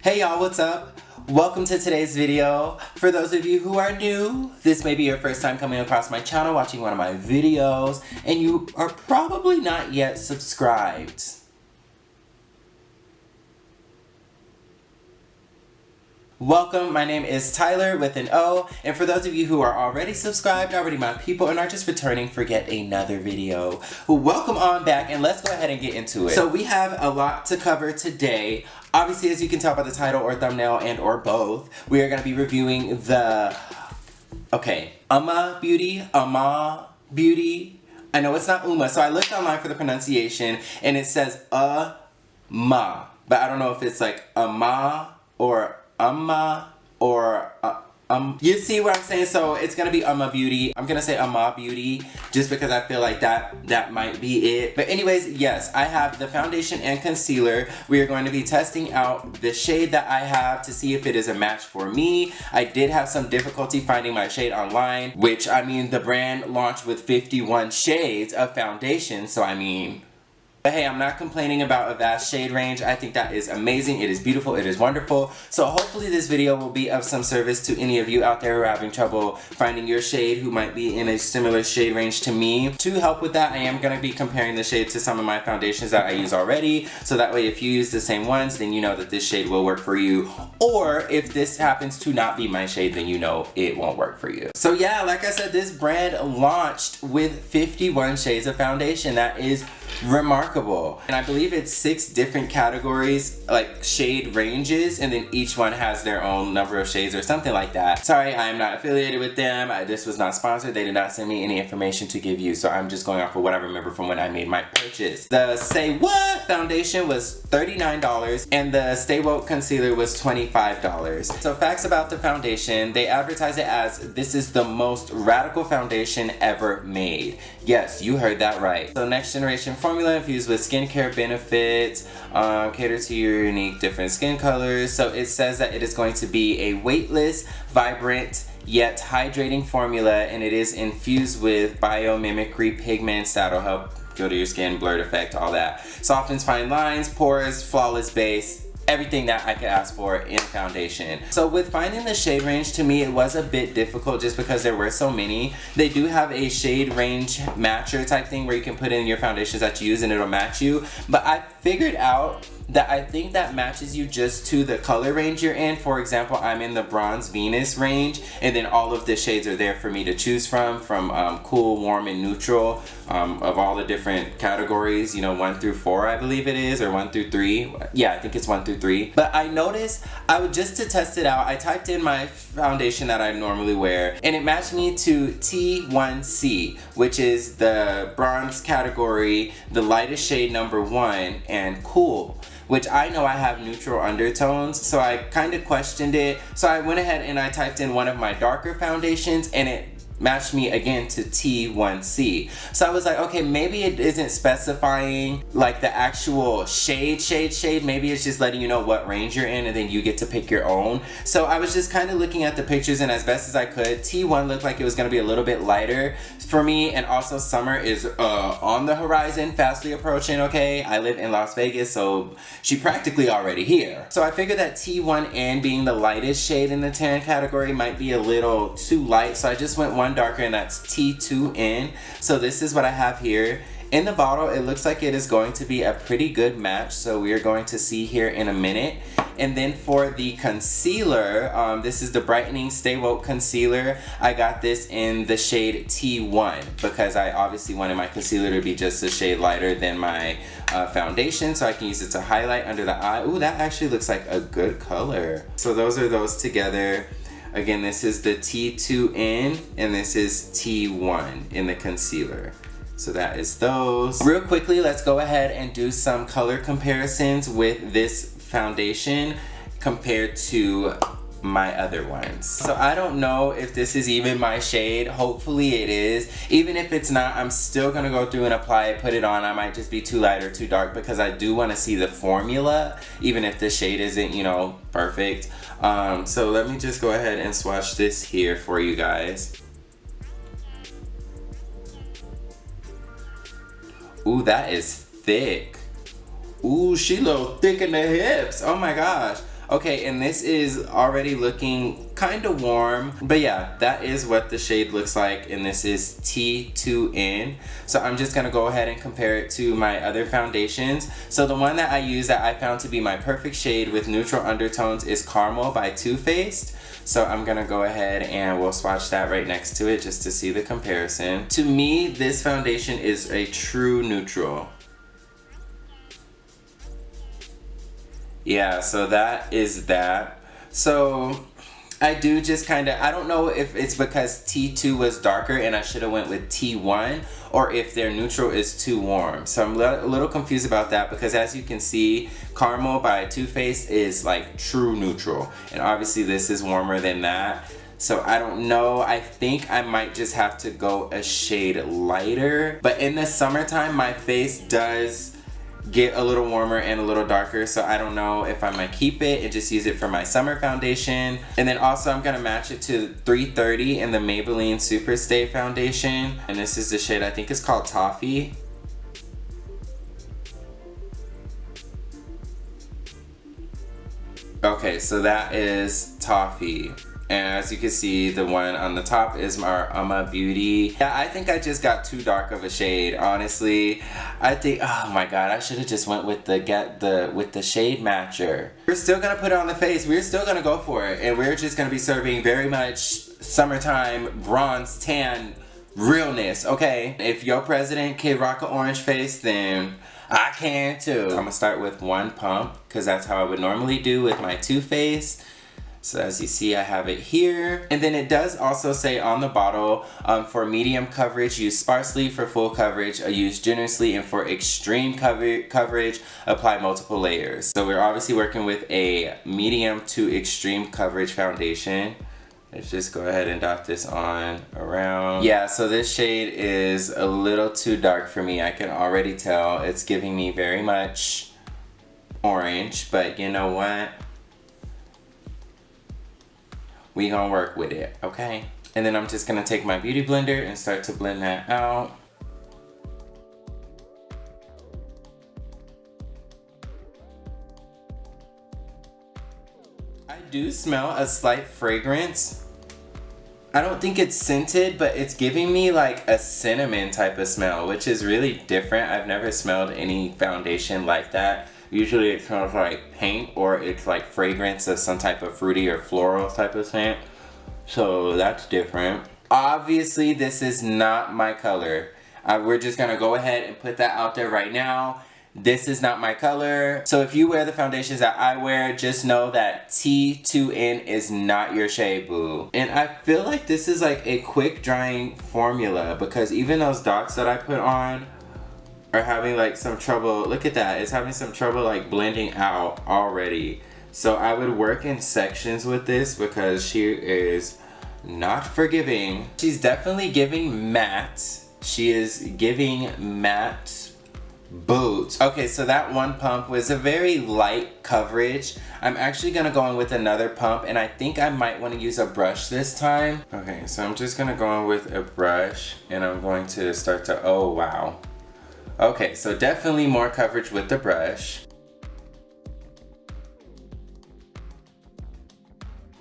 Hey y'all, what's up? Welcome to today's video. For those of you who are new, this may be your first time coming across my channel, watching one of my videos, and you are probably not yet subscribed. Welcome, my name is Tyler with an O, and for those of you who are already subscribed, already my people, and are just returning for yet another video, welcome on back, and let's go ahead and get into it. So we have a lot to cover today. Obviously, as you can tell by the title or thumbnail and or both, we are going to be reviewing the, UOMA Beauty. I know it's not UOMA, so I looked online for the pronunciation, and it says UOMA, but I don't know if it's like UOMA or or you see what I'm saying? So it's gonna be UOMA Beauty. I'm gonna say UOMA Beauty just because I feel like that might be it. But anyways, yes, I have the foundation and concealer. We are going to be testing out the shade that I have to see if it is a match for me. I did have some difficulty finding my shade online, which I mean the brand launched with 51 shades of foundation, so I mean, but hey, I'm not complaining about a vast shade range. I think that is amazing. It is beautiful. It is wonderful. So hopefully this video will be of some service to any of you out there who are having trouble finding your shade, who might be in a similar shade range to me. To help with that, I am going to be comparing the shade to some of my foundations that I use already. So that way if you use the same ones, then you know that this shade will work for you. Or if this happens to not be my shade, then you know it won't work for you. So yeah, like I said, this brand launched with 51 shades of foundation. That is remarkable. And I believe it's 6 different categories, like shade ranges, and then each one has their own number of shades or something like that. Sorry, I am not affiliated with them. This was not sponsored. They did not send me any information to give you, so I'm just going off of what I remember from when I made my purchase. The Say What foundation was $39 and the Stay Woke concealer was $25. So facts about the foundation, they advertise it as this is the most radical foundation ever made. Yes, you heard that right. So next generation formula infused with skincare benefits, cater to your unique different skin colors. So it says that it is going to be a weightless, vibrant, yet hydrating formula, and it is infused with biomimicry pigments that'll help filter your skin, blurred effect, all that. Softens fine lines, pores, flawless base, everything that I could ask for in foundation. So with finding the shade range, to me it was a bit difficult just because there were so many. They do have a shade range matcher type thing where you can put in your foundations that you use and it'll match you, but I figured out that I think that matches you just to the color range you're in. For example, I'm in the Bronze Venus range, and then all of the shades are there for me to choose from cool, warm, and neutral, of all the different categories, you know, 1 through 4 I believe it is, or 1 through 3. Yeah, I think it's 1 through 3. But I noticed, just to test it out, I typed in my foundation that I normally wear, and it matched me to T1C, which is the bronze category, the lightest shade number 1, and cool, which I know I have neutral undertones, so I kind of questioned it. So I went ahead and I typed in one of my darker foundations, and it matched me again to T1C. So I was like, okay, maybe it isn't specifying like the actual shade. Maybe it's just letting you know what range you're in, and then you get to pick your own. So I was just kind of looking at the pictures, and as best as I could, T1 looked like it was gonna be a little bit lighter for me, and also summer is on the horizon, fastly approaching, okay? I live in Las Vegas, so she practically already here. So I figured that T1N being the lightest shade in the tan category might be a little too light, so I just went one darker, and that's T2N. So this is what I have here. In the bottle, it looks like it is going to be a pretty good match, so we are going to see here in a minute. And then for the concealer, this is the Brightening Stay Woke Concealer. I got this in the shade T1 because I obviously wanted my concealer to be just a shade lighter than my foundation, so I can use it to highlight under the eye. Ooh, that actually looks like a good color. So those are those together. Again, this is the T2N, and this is T1 in the concealer. So that is those. Real quickly, let's go ahead and do some color comparisons with this foundation compared to my other ones. So I don't know if this is even my shade. Hopefully it is. Even if it's not, I'm still gonna go through and apply it, put it on. I might just be too light or too dark because I do want to see the formula, even if the shade isn't, you know, perfect. So let me just go ahead and swatch this here for you guys. Ooh, that is thick. Ooh, she a little thick in the hips. Oh my gosh. Okay, and this is already looking kind of warm. But yeah, that is what the shade looks like, and this is T2N. So I'm just gonna go ahead and compare it to my other foundations. So the one that I use that I found to be my perfect shade with neutral undertones is Caramel by Too Faced. So I'm gonna go ahead and we'll swatch that right next to it just to see the comparison. To me, this foundation is a true neutral. Yeah, so that is that. So I do just kind of, I don't know if it's because T2 was darker and I should have went with T1, or if their neutral is too warm. So I'm a little confused about that, because as you can see, Caramel by Too Faced is like true neutral, and obviously this is warmer than that. So I don't know, I think I might just have to go a shade lighter. But in the summertime, my face does get a little warmer and a little darker, so I don't know if I might keep it and just use it for my summer foundation. And then also I'm gonna match it to 330 in the Maybelline Superstay foundation, and this is the shade, I think it's called Toffee. Okay, so that is Toffee. And as you can see, the one on the top is our UOMA Beauty. Yeah, I think I just got too dark of a shade, honestly. I think, oh my god, I should have just went with the shade matcher. We're still gonna put it on the face. We're still gonna go for it, and we're just gonna be serving very much summertime bronze tan realness, okay? If your president can rock an orange face, then I can too. I'm gonna start with one pump, because that's how I would normally do with my Too Faced. So as you see, I have it here. And then it does also say on the bottle, for medium coverage, use sparsely. For full coverage, use generously. And for extreme coverage, apply multiple layers. So we're obviously working with a medium to extreme coverage foundation. Let's just go ahead and dot this on around. Yeah, so this shade is a little too dark for me. I can already tell. It's giving me very much orange, but you know what? We gonna work with it, okay? And then I'm just gonna take my beauty blender and start to blend that out. I do smell a slight fragrance. I don't think it's scented, but it's giving me like a cinnamon type of smell, which is really different. I've never smelled any foundation like that. Usually it smells like paint, or it's like fragrance of some type of fruity or floral type of scent. So that's different. Obviously this is not my color. We're just gonna go ahead and put that out there right now. This is not my color. So if you wear the foundations that I wear, just know that T2N is not your shade, boo. And I feel like this is like a quick drying formula, because even those dots that I put on are having like some trouble. Look at that, it's having some trouble like blending out already. So I would work in sections with this, because she is not forgiving. She's definitely giving matte. She is giving matte boots. Okay, so that one pump was a very light coverage. I'm actually gonna go in with another pump, and I think I might want to use a brush this time. Okay, so I'm just gonna go in with a brush, and I'm going to start to, oh wow. Okay, so definitely more coverage with the brush.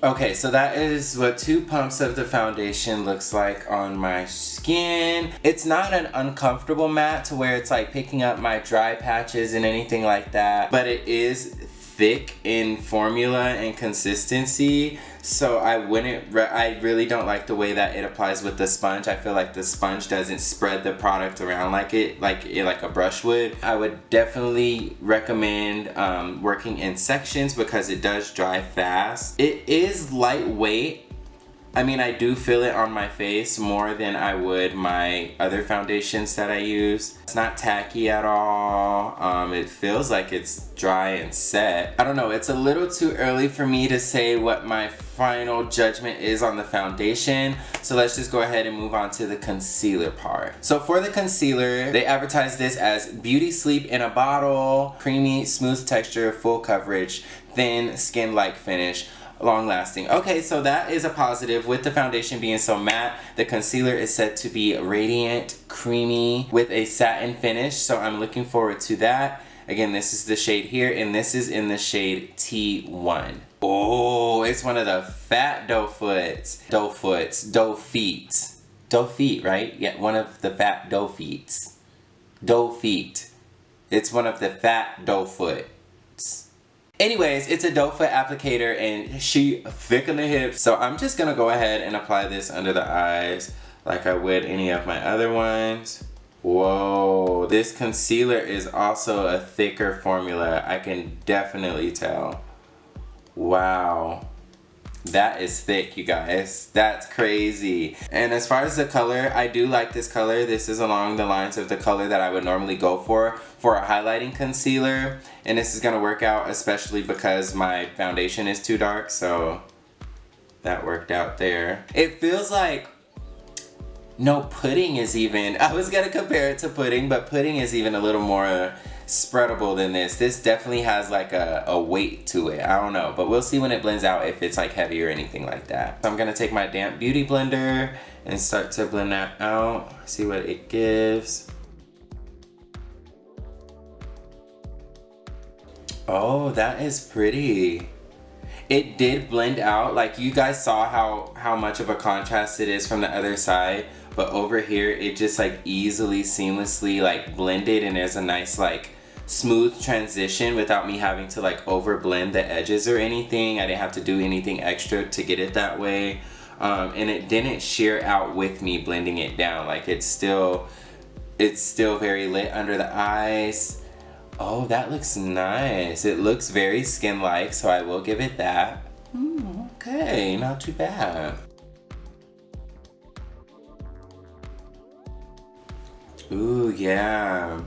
Okay, so that is what 2 pumps of the foundation looks like on my skin. It's not an uncomfortable matte to where it's like picking up my dry patches and anything like that, but it is thick in formula and consistency. So I really don't like the way that it applies with the sponge. I feel like the sponge doesn't spread the product around like a brush would. I would definitely recommend working in sections, because it does dry fast. It is lightweight. I mean, I do feel it on my face more than I would my other foundations that I use. It's not tacky at all. It feels like it's dry and set. I don't know, it's a little too early for me to say what my final judgment is on the foundation. So let's just go ahead and move on to the concealer part. So for the concealer, they advertise this as Beauty Sleep in a bottle, creamy, smooth texture, full coverage, thin, skin-like finish, long lasting. Okay, so that is a positive. With the foundation being so matte, the concealer is said to be radiant, creamy, with a satin finish, so I'm looking forward to that. Again, this is the shade here, and this is in the shade T1. Oh, it's one of the fat doe foots. Doe feet, right? Yeah, one of the fat doe feet. Doe feet. It's one of the fat doe foots. Anyways, it's a doe foot applicator, and she thick on the hips. So I'm just gonna go ahead and apply this under the eyes like I would any of my other ones. Whoa, this concealer is also a thicker formula. I can definitely tell. Wow, that is thick, you guys. That's crazy. And as far as the color, I do like this color. This is along the lines of the color that I would normally go for a highlighting concealer. And this is gonna work out, especially because my foundation is too dark, so that worked out there. It feels like, no, pudding is even, I was gonna compare it to pudding, but pudding is even a little more spreadable than this. This definitely has like a weight to it. I don't know, but we'll see when it blends out if it's like heavy or anything like that. So I'm gonna take my damp beauty blender and start to blend that out, see what it gives. Oh, that is pretty. It did blend out. Like, you guys saw how much of a contrast it is from the other side, but over here it just like easily, seamlessly like blended, and there's a nice like smooth transition without me having to like over blend the edges or anything. I didn't have to do anything extra to get it that way. And it didn't shear out with me blending it down. Like, it's still very lit under the eyes. Oh, that looks nice. It looks very skin-like, so I will give it that. Okay, not too bad. Ooh, yeah.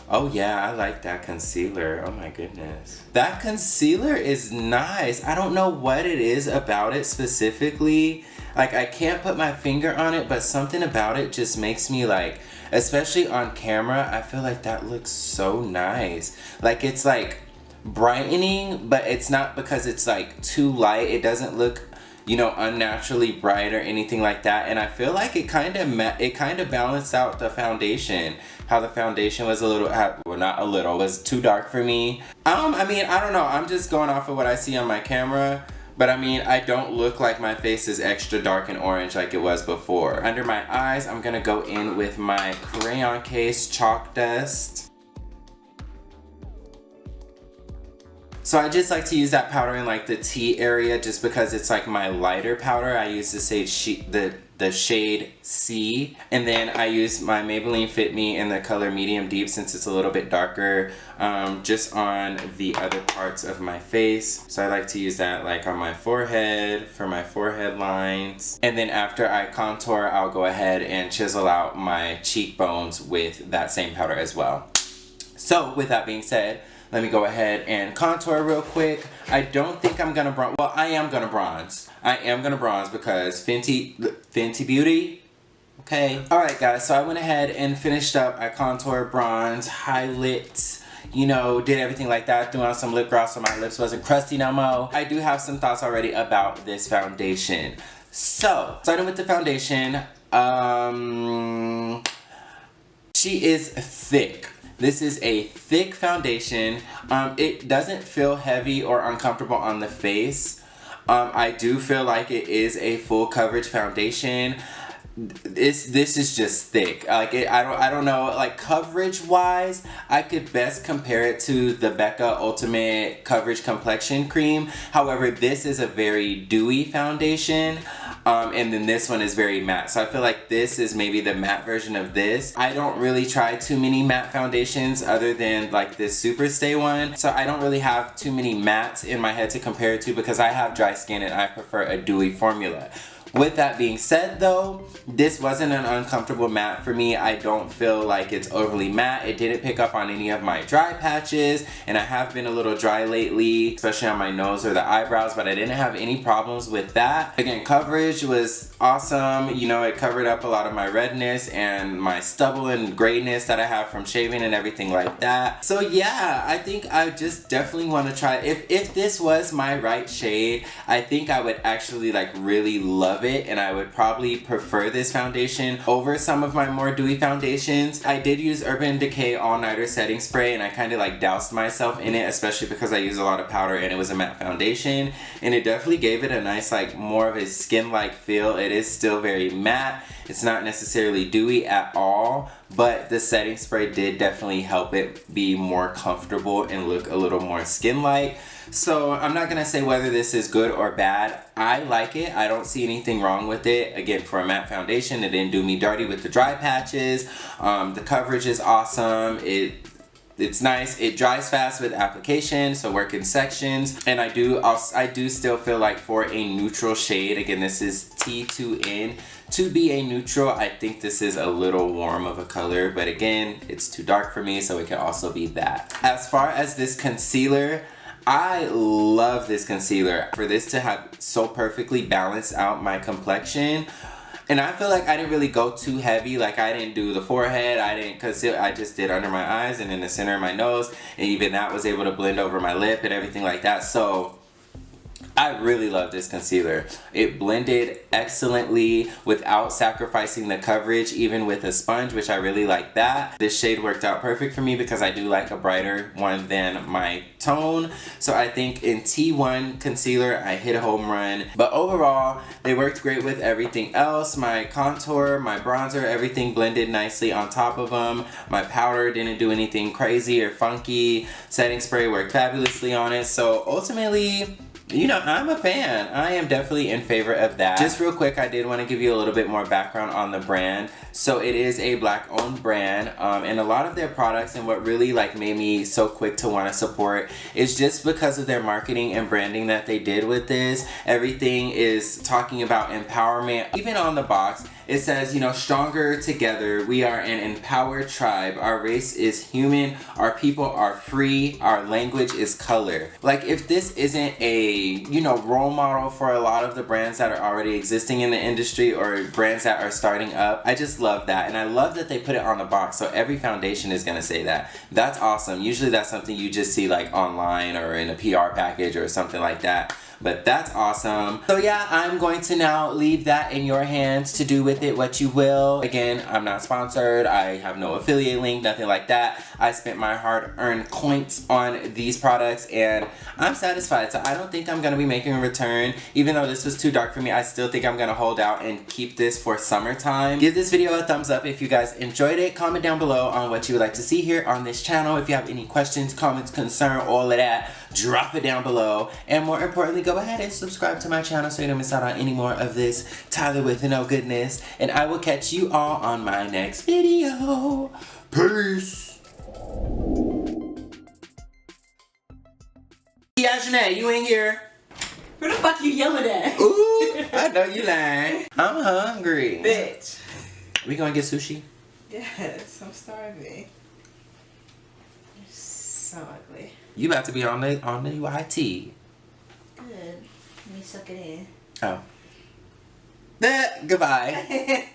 Oh yeah, I like that concealer. Oh my goodness. That concealer is nice. I don't know what it is about it specifically. Like, I can't put my finger on it, but something about it just makes me like, especially on camera, I feel like that looks so nice. Like, it's like brightening, but it's not because it's like too light. It doesn't look, you know, unnaturally bright or anything like that. And I feel like it kind of balanced out the foundation. How the foundation was a little, well, not a little, was too dark for me. I mean, I don't know. I'm just going off of what I see on my camera. But I mean, I don't look like my face is extra dark and orange like it was before. Under my eyes, I'm gonna go in with my crayon case chalk dust. So I just like to use that powder in like the T area just because it's like my lighter powder. I use the shade C, and then I use my Maybelline Fit Me in the color medium deep since it's a little bit darker, just on the other parts of my face. So I like to use that like on my forehead for my forehead lines, and then after I contour, I'll go ahead and chisel out my cheekbones with that same powder as well. So with that being said, let me go ahead and contour real quick. I don't think I'm gonna bronze. Well, I am gonna bronze. I am gonna bronze because Fenty Beauty. Okay. Alright guys, so I went ahead and finished up. I contoured, bronze, highlight, you know, did everything like that. Threw on some lip gloss so my lips wasn't crusty no more. I do have some thoughts already about this foundation. So, starting with the foundation, she is thick. This is a thick foundation. It doesn't feel heavy or uncomfortable on the face. I do feel like it is a full coverage foundation. This is just thick. Like, I don't know, like coverage wise, I could best compare it to the Becca Ultimate Coverage Complexion Cream. However, this is a very dewy foundation. And then this one is very matte. So I feel like this is maybe the matte version of this. I don't really try too many matte foundations other than like this Superstay one. So I don't really have too many mattes in my head to compare it to because I have dry skin and I prefer a dewy formula. With that being said though, this wasn't an uncomfortable matte for me. I don't feel like it's overly matte. It didn't pick up on any of my dry patches, and I have been a little dry lately, especially on my nose or the eyebrows, but I didn't have any problems with that. Again, coverage was awesome. You know, it covered up a lot of my redness and my stubble and grayness that I have from shaving and everything like that. So yeah, I think I just definitely want to try. If this was my right shade, I think I would actually like really love love it, and I would probably prefer this foundation over some of my more dewy foundations. I did use Urban Decay All Nighter Setting Spray, and I kind of like doused myself in it, especially because I use a lot of powder and it was a matte foundation, and it definitely gave it a nice, like, more of a skin-like feel. It is still very matte. It's not necessarily dewy at all, but the setting spray did definitely help it be more comfortable and look a little more skin-like. So I'm not gonna say whether this is good or bad. I like it. I don't see anything wrong with it. Again, for a matte foundation, it didn't do me dirty with the dry patches. The coverage is awesome. It's nice. It dries fast with application, so work in sections. And I do still feel like for a neutral shade, again, this is T2N. To be a neutral, I think this is a little warm of a color, but again, it's too dark for me, so it can also be that. As far as this concealer, I love this concealer. For this to have so perfectly balanced out my complexion, and I feel like I didn't really go too heavy. Like, I didn't do the forehead, I didn't conceal, I just did under my eyes and in the center of my nose, and even that was able to blend over my lip and everything like that. So I really love this concealer. It blended excellently without sacrificing the coverage, even with a sponge, which I really like that. This shade worked out perfect for me because I do like a brighter one than my tone. So I think in T1 concealer, I hit a home run. But overall, they worked great with everything else. My contour, my bronzer, everything blended nicely on top of them. My powder didn't do anything crazy or funky. Setting spray worked fabulously on it. So ultimately, you know, I'm a fan. I am definitely in favor of that. Just real quick, I did want to give you a little bit more background on the brand. So it is a Black owned brand, and a lot of their products, and what really like made me so quick to want to support is just because of their marketing and branding that they did with this. Everything is talking about empowerment. Even on the box, it says, you know, stronger together. We are an empowered tribe. Our race is human. Our people are free. Our language is color. Like, if this isn't a, you know, role model for a lot of the brands that are already existing in the industry or brands that are starting up, I just love that. And I love that they put it on the box, so every foundation is gonna say that. That's awesome. Usually that's something you just see like online or in a PR package or something like that. But that's awesome. So yeah, I'm going to now leave that in your hands to do with it what you will. Again, I'm not sponsored. I have no affiliate link, nothing like that. I spent my hard-earned coins on these products and I'm satisfied. So I don't think I'm gonna be making a return. Even though this was too dark for me, I still think I'm gonna hold out and keep this for summertime. Give this video a thumbs up if you guys enjoyed it. Comment down below on what you would like to see here on this channel. If you have any questions, comments, concern, all of that, drop it down below. And more importantly, go ahead and subscribe to my channel so you don't miss out on any more of this TylorWithAnO goodness. And I will catch you all on my next video. Peace. Yeah, Janae, you in here? Who the fuck you yelling at? Ooh, I know you lying. I'm hungry. Bitch. We gonna get sushi? Yes, I'm starving. You're so ugly. You about to be on the YT. Good. Let me suck it in. Oh. Goodbye.